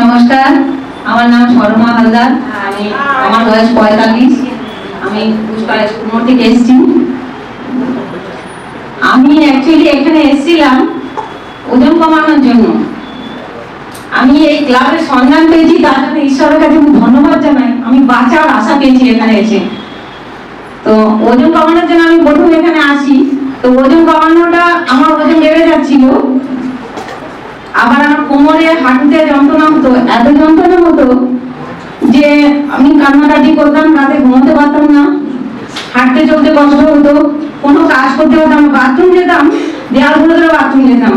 নমস্কার, আমার নাম শর্মা হালদার। আমার বয়স 45। আমি পুষ্পারাজকুমার থেকে এসেছি। আমি অ্যাকচুয়ালি এখানে এসেছিলাম ওজন কমানোর জন্য। আমি এই ক্লাবের সন্ধান পেয়েছি, তার জন্য ঈশ্বরের কাছে আমি ধন্যবাদ জানাই। আমি বাঁচার আশা পেয়েছি এখানে এসে। তো ওজন কমানোর জন্য আমি প্রথম এখানে আসি। তো ওজন কমানোটা আমার ওজন বেড়ে যাচ্ছিল, আবার আমার কোমরে হাঁটুতে যন্ত্রণা হতো, এত যন্ত্রণা হতো যে আমি কান্নাকাটি করতাম, রাতে ঘুমোতে পারতাম না, হাঁটতে চলতে কষ্ট হতো, কোনো কাজ করতে পারতাম না। বাথরুম যেতাম, দেয়াল ধরে ধরে বাথরুম যেতাম।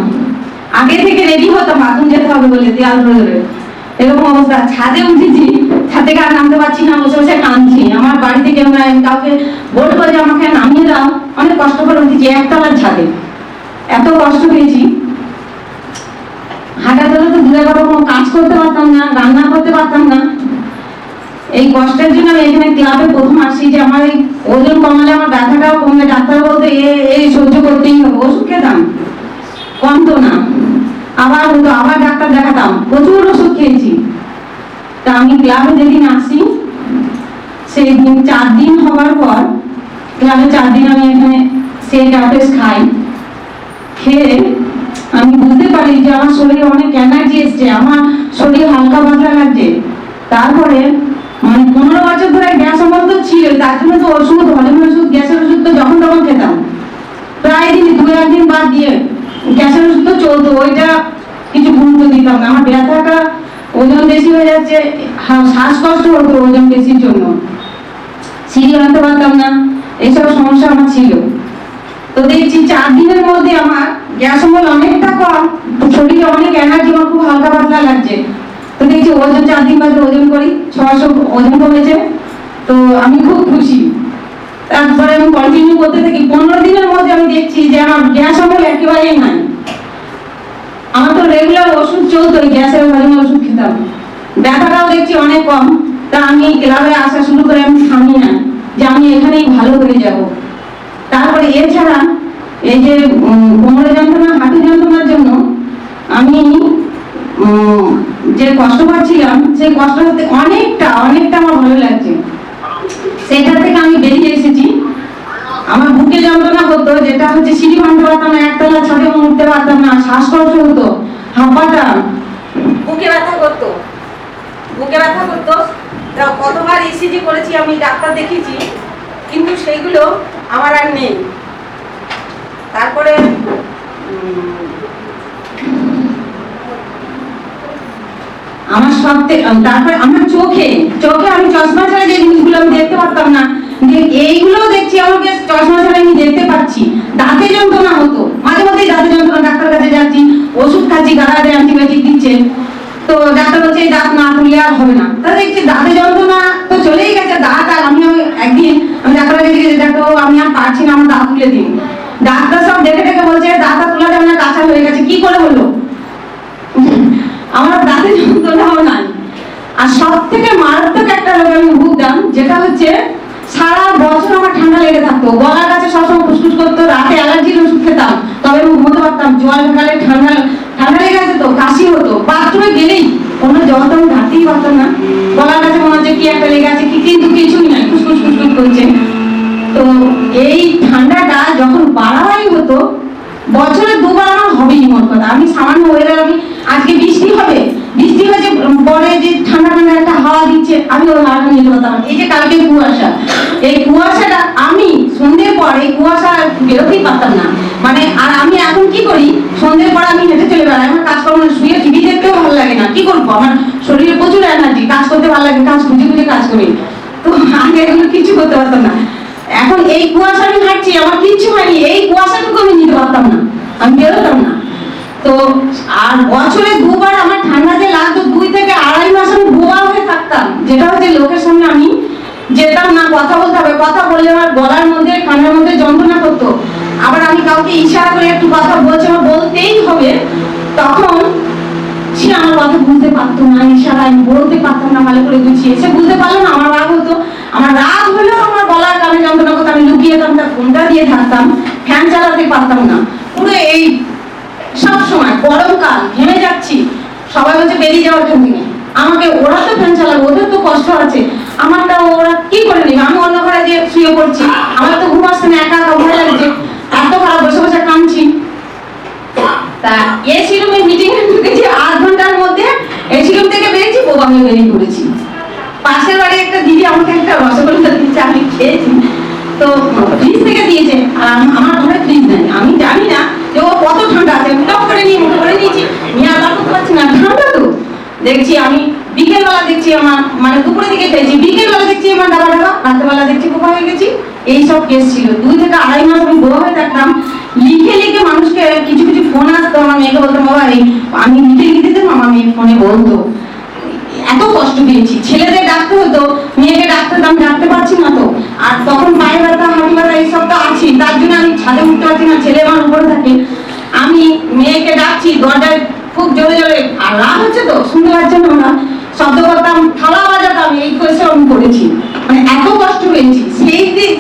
আগে থেকে রেডি হতাম বাথরুম যেতে হবে বলে, দেয়াল ধরে ধরে এরকম অবস্থা। ছাদে উঠেছি, ছাদ থেকে আর নামতে পারছি না, বসে বসে কাঁদছি। আমার বাড়িতে কেউ নাই, কাউকে বলবো যে আমাকে নামিয়ে দাও। অনেক কষ্ট করে উঠেছি একতলার ছাদে, এত কষ্ট পেয়েছি। হাঁটা চলে তো দূরে কথা, কোনো কাজ করতে পারতাম না, রান্না করতে পারতাম না। এই কষ্টের জন্য আমি এখানে ক্লাবে প্রথম আসি যে আমার এই ওজন কমালে আমার ব্যথাটাও কমবে। ডাক্তার বলতে এই সহ্য করতেই হবে। ওষুধ খেতাম, কমতো না, আবার হতো, আবার ডাক্তার দেখাতাম, প্রচুর ওষুধ খেয়েছি। তা আমি ক্লাবে যেদিন আসি, সেই দিন 4 দিন হওয়ার পর, ক্লাবে 4 দিন আমি এখানে সেই ট্যাবলেট খাই। খেয়ে আমি বুঝতে পারি যে আমার শরীরে অনেক এনার্জি এসছে, আমার শরীর হালকা পাতলা লাগছে। তারপরে মানে 15 বছর ধরে গ্যাস আমার তো ছিল, তার জন্য তো ওষুধ, হজমের ওষুধ, গ্যাসের ওষুধ তো যখন তখন খেতাম, প্রায় দিন 2-1 দিন বাদ দিয়ে। গ্যাসের ওষুধ তো চলতো, ওইটা কিছু গুরুত্ব দিতাম না। আমার ব্যথাটা, ওজন বেশি হয়ে যাচ্ছে, শ্বাসকষ্ট হতো ওজন বেশির জন্য, সিঁড়ি আনতে পারতাম না, এইসব সমস্যা আমার ছিল। তো দেখছি 4 দিনের মধ্যে আমার গ্যাস অম্বল অনেকটা কম, শরীরে অনেক এনার্জি, আমার খুব হালকা পাতলা লাগছে। তো দেখছি ওজন 4 দিন বাদে ওজন করি 600 ওজন কমেছে। তো আমি খুব খুশি। তারপরে আমি কন্টিনিউ করতে থাকি। 15 দিনের মধ্যে আমি দেখছি যে আমার গ্যাস অম্বল একেবারেই নাই। আমার তো রেগুলার ওষুধ চলতো, গ্যাসের হজমের ওষুধ খেতাম, ব্যথাটাও দেখছি অনেক কম। তা আমি ক্লাবে আসা শুরু করে আমি থামি না, যে আমি এখানেই ভালো হয়ে যাব। তারপরে এছাড়া এই যে কোমরে যন্ত্রণা, হাঁটু যন্ত্রণার জন্য আমি যে কষ্ট পাচ্ছিলাম, সেই কষ্ট হতে অনেকটা আমার ভালো লাগছে। সেটা থেকে আমি বেরিয়ে এসেছি। আমার বুকে যন্ত্রণা হতো, যেটা হচ্ছে সিঁড়ি ভাঙতে পারতাম না, একতলা ছাদে উঠতে পারতাম না, শ্বাসকষ্ট হতো, হাঁপাতাম, বুকে ব্যথা করতো। কতবার ইসিজি করেছি আমি, ডাক্তার দেখিয়েছি, কিন্তু সেইগুলো আমার আর নেই। তারপরে আমার তারপরে আমার চোখে আমি চশমা ছাড়া যে জিনিসগুলো আমি দেখতে পারতাম না, এইগুলো দেখছি আমাকে চশমা ছাড়া আমি দেখতে পাচ্ছি। দাঁতে যন্ত্রণা হতো, মাঝে মধ্যেই দাঁতে যন্ত্রণা, ডাক্তার কাছে যাচ্ছি, ওষুধ খাচ্ছি, গাড়াতে অ্যান্টিবায়োটিক দিচ্ছে। তো ডাক্তার বলছে এই দাঁত না তুললে আর হবে না। তা দেখছি দাঁতে যন্ত্রণা তো চলেই গেছে, দাঁত আর আমি একদিন আমি ডাক্তারের কাছে গেছি, ডাক্তার আমি আর পারছি না, আমার দাঁত তুলে দিন। ডাক্তার সব দেখে বলছে দাঁত আর তোলা যাবে না, কাঁচা হয়ে গেছে। কি করে হলো? আমার দাঁতে যন্ত্রণাও নাই। আর সব থেকে মারাত্মক একটা রোগে আমি ভুগতাম, যেটা হচ্ছে সারা বছর আমার ঠান্ডা লেগে থাকতো, গলার কাছে সবসময় ফুসফুস করতো, রাতে অ্যালার্জির ওষুধ খেতাম, তবে আমি ঘুমোতে পারতাম। জল ঢাকালে ঠান্ডা লেগে আছে তো কাশি হতো, বাথরুমে গেলেই কোনো জল তো আমি ঢাকতেই পারতাম না, গলার কাছে মনে হচ্ছে কি একটা লেগে আছে, কিন্তু কিছুই নাই, ফুসফুস করছে। তো এই ঠান্ডাটা যখন বাড়াবাড়ি হতো, বছরে 2 বার আমার হবেই মোট কথা। আমি সামান্য ওয়েদার, আমি আজকে বৃষ্টি হয়েছে, পরে যে ঠান্ডা একটা হাওয়া দিচ্ছে, আমি ওই হাওয়াটা নিতে পারতাম। এই যে কালকে কুয়াশা, এই কুয়াশাটা আমি সন্ধ্যের পর এই কুয়াশা বেরোতেই পারতাম না। মানে আর আমি এখন কি করি, সন্ধ্যের পর আমি হেঁটে চলে বেড়াই, আমার কাজ করবো না, শুয়ে টিভি দেখতেও ভালো লাগে না। কি করবো, আমার শরীরে প্রচুর এনার্জি, কাজ করতে ভালো লাগে, কাজ খুঁজে কাজ করি। তো আগে এগুলো কিছু করতে পারতাম না। এখন এই কুয়াশা আমি হাঁটছি, আমার কিচ্ছু হয়নি, এই কুয়াশাটুকু আমি নিতে পারতাম না, আমি বেরোতাম না। তো আর বছরে 2 বার আমার ঠান্ডা যে লাগতো, 2 থেকে 2.5 মাস আমি বোবা হয়ে থাকতাম, যেটা হচ্ছে লোকের সামনে আমি যেতাম না, কথা বলতে হবে, কথা বললে আমার গলার মধ্যে, কানের মধ্যে যন্ত্রণা করতো। আবার আমি কাউকে ইশারা করে একটু কথা বলছি, আমার বলতেই হবে, তখন সে আমার কথা বুঝতে পারতো না, ইশারা আমি বলতে পারতাম না ভালো করে গুছিয়ে। সে বুঝতে পারলো না, আমার রাগ হতো। আমার রাগ হলেও আমার গলার কানে যন্ত্রণা করতো, আমি লুকিয়ে তার ফোনটা দিয়ে থাকতাম, ফ্যান চালাতে পারতাম না। পুরো এই সব সময় গরমকাল, ঘেমে যাচ্ছি, সবাই বলছে বেরিয়ে যাওয়ার জন্য, আমাকে ওরা তো ফ্যান চালাবে, ওদের তো কষ্ট আছে, আমারটা ওরা কি করে নেবে? আমি অন্য ঘরে যে শুয়ে পড়ছি, আমার তো ঘুম আসছে না, একা একা ভয় লাগছে, এত খারাপ বসে বসে কাঁদছি। তা এসি রুমে মিটিং এ ঢুকেছি, 8 ঘন্টার মধ্যে এসি রুম থেকে বেরিয়েছি, বোবা হয়ে বেরিয়ে পড়েছি। পাশের বাড়ি একটা দিদি আমাকে একটা রসগোল্লা দিচ্ছে, আমি খেয়েছি, তো ফ্রিজ থেকে দিয়েছে, আর আমার ঘরে ফ্রিজ নেই, আমি জানি না যে ও কত ঠান্ডা আছে, আমি টপ করে নিয়ে মুখে করে নিয়েছি, নিয়ে আর করতে পারছি না, ঠান্ডা তো। দেখছি আমি বিকেলবেলা দেখছি আমার, মানে দুপুরের দিকে খেয়েছি, বিকেলবেলা দেখছি আমার ডাবা ডাবা, রাত্রেবেলা দেখছি বোবা হয়ে গেছি। এইসব কেস ছিল। 2 থেকে 2.5 মাস আমি বোবা হয়ে থাকতাম। লিখে লিখে মানুষকে কিছু কিছু ফোন আসতো, আমার মেয়েকে বলতাম বাবা আমি লিখে লিখে দিতাম, আমার মেয়ে ফোনে বলতো। এত কষ্ট পেয়েছি, ছেলেদের ডাকতে হতো, মেয়েকে ডাকতে হতো, আমি ডাকতে পারছি না তো। আর তখন পায়ে ব্যথা, হাঁটু ব্যথা এইসব তো আছে, তার জন্য আমি ছাদে উঠতে পারছি না, ছেলে আমার উপরে থাকে। আমি মেয়েকে ডাকছি, দরজায় খুব জোরে জোরে, আর রাত হচ্ছে তো শুনতে পাচ্ছেন আমরা, শব্দ করতাম, থালা বাজাতাম, এই করেছে আমি করেছি, মানে এত কষ্ট পেয়েছি।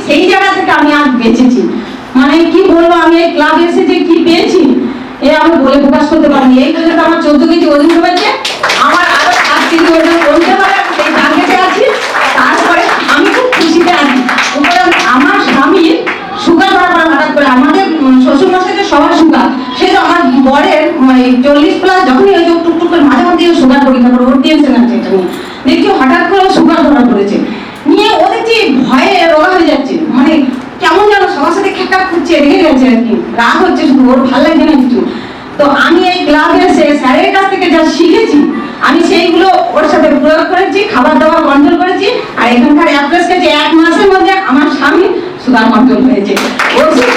সেই জায়গা থেকে আমি আজ বেঁচেছি। মানে কি বলবো, আমি এই ক্লাবে এসে যে কি পেয়েছি আমি বলে প্রকাশ করতে পারিনি। এই পর্যন্ত আমার 14 কেজি ওজন কমেছে, আমার আরো 7 কেজি ওজন কমতে পারে, আমি সেই টার্গেটে আছি। তারপরে আমি খুব খুশিতে আছি। আমার স্বামীর সুগার ধরা পড়ে হঠাৎ করে, আমাদের শ্বশুর মশাইদের সবার সুগার, সে তো আমার বরের 40+ যখনই ওই টুকটুক করে মাঝে মধ্যে সুগার পরীক্ষা করে, ওর টেনশন আছে এটা নিয়ে, দেখছি হঠাৎ করে সুগার ধরা পড়েছে, নিয়ে ও দেখছি ভয়ে রোগা হয়ে যাচ্ছে, মানে কেমন যেন সবার সাথে খেটা করছে, রেগে গেছে আর কি, রাগ হচ্ছে শুধু, ওর ভালো লাগছে না কিছু। তো আমি এই ক্লাবে এসে স্যারের কাছ থেকে যা শিখেছি, আমি সেইগুলো ওর সাথে প্রয়োগ করেছি, খাবার দাবার কন্ট্রোল করেছি, আর এখানকার অ্যাপ্রেস খেয়েছি, 1 মাসের মধ্যে আমার স্বামী সুগার কন্ট্রোল হয়েছে। ওষুধ